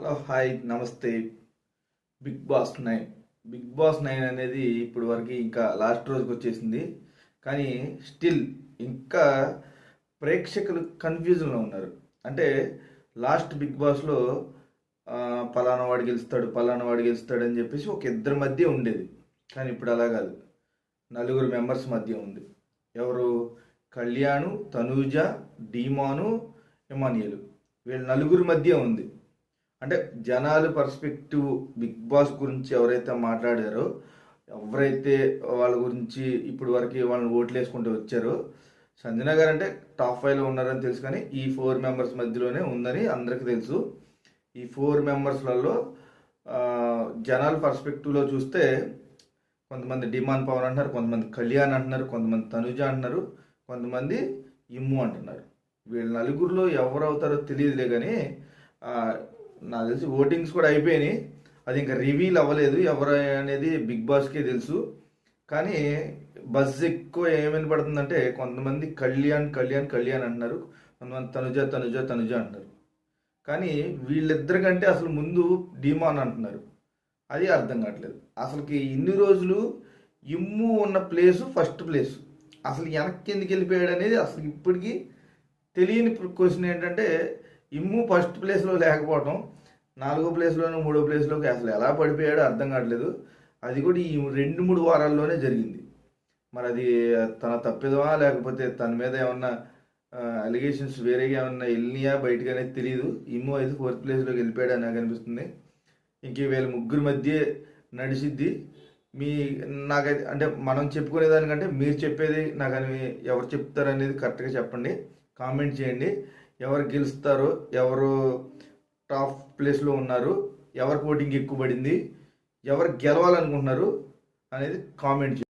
Hello hi నమస్తే. Big boss 9 big boss 9 అనేది ఇప్పుడు వరకు ఇంకా లాస్ట్ రోజుకి వచ్చేసింది. కానీ స్టిల్ ఇంకా ప్రేక్షకులు కన్ఫ్యూజన్లో ఉన్నారు. అంటే లాస్ట్ బిగ్ బాస్లో పలానా వాడు గెలుస్తాడు పలానా వాడు గెలుస్తాడు అని చెప్పేసి ఒక ఇద్దరి మధ్య ఉండేది. కానీ ఇప్పుడు అలా కాదు, నలుగురు మెంబర్స్ మధ్య ఉంది. ఎవరు? కళ్యాణు, తనూజ, డీమాను, ఎమానియలు, వీళ్ళ నలుగురి మధ్య ఉంది. అంటే జనాలు పర్స్పెక్టివ్ బిగ్ బాస్ గురించి ఎవరైతే మాట్లాడారో, ఎవరైతే వాళ్ళ గురించి ఇప్పుడు వరకు వాళ్ళని ఓట్లు వేసుకుంటూ వచ్చారో, సంజన గారు అంటే టాప్ 5లో ఉన్నారని తెలుసు. కానీ ఈ 4 మెంబర్స్ మధ్యలోనే ఉందని అందరికీ తెలుసు. ఈ 4 మెంబర్స్లలో జనాల పర్స్పెక్టివ్లో చూస్తే కొంతమంది డిమాండ్ పవన్ అంటున్నారు, కొంతమంది కళ్యాణ్ అంటున్నారు, కొంతమంది తనుజ అంటున్నారు, కొంతమంది ఇమ్ము అంటున్నారు. వీళ్ళ నలుగురిలో ఎవరు అవుతారో తెలియదులే. కానీ నాకు తెలిసి ఓటింగ్స్ కూడా అయిపోయినాయి. అది ఇంకా రివీల్ అవ్వలేదు ఎవరు అనేది, బిగ్ బాస్కే తెలుసు. కానీ బజ్ ఎక్కువ ఏమని పడుతుందంటే, కొంతమంది కళ్యాణ్ కళ్యాణ్ కళ్యాణ్ అంటున్నారు, కొంతమంది తనుజ తనుజ తనుజ అంటున్నారు. కానీ వీళ్ళిద్దరికంటే అసలు ముందు డీమాన్ అంటున్నారు. అది అర్థం కావట్లేదు. అసలుకి ఇన్ని రోజులు ఇమ్ము ఉన్న ప్లేసు ఫస్ట్ ప్లేసు, అసలు వెనక్కి ఎందుకు వెళ్ళిపోయాడు అనేది అసలు ఇప్పటికీ తెలియని క్వశ్చన్. ఏంటంటే ఇమ్ము ఫస్ట్ ప్లేస్లో లేకపోవడం, 4వ ప్లేస్లోనూ 3వ ప్లేస్లోకి అసలు ఎలా పడిపోయాడో అర్థం కావట్లేదు. అది కూడా ఈ 2-3 వారాల్లోనే జరిగింది. మరి అది తన తప్పిదమా, లేకపోతే తన మీద ఏమన్నా అలిగేషన్స్ వేరేగా ఏమన్నా వెళ్ళినాయా బయటకు అనేది తెలియదు. ఇమ్ము అయితే 4th ప్లేస్లోకి వెళ్ళిపోయాడు అని నాకు అనిపిస్తుంది. ఇంక వీళ్ళ ముగ్గురు మధ్య నడిచిద్ది. నాకైతే అంటే మనం చెప్పుకునేదానికంటే మీరు చెప్పేది నాకు అని ఎవరు చెప్తారు అనేది కరెక్ట్గా చెప్పండి, కామెంట్ చేయండి. ఎవరు గెలుస్తారో, ఎవరు టాప్ ప్లేస్లో ఉన్నారు, ఎవరికి ఓటింగ్ ఎక్కువ పడింది, ఎవరు గెలవాలనుకుంటున్నారు అనేది కామెంట్ చేయండి.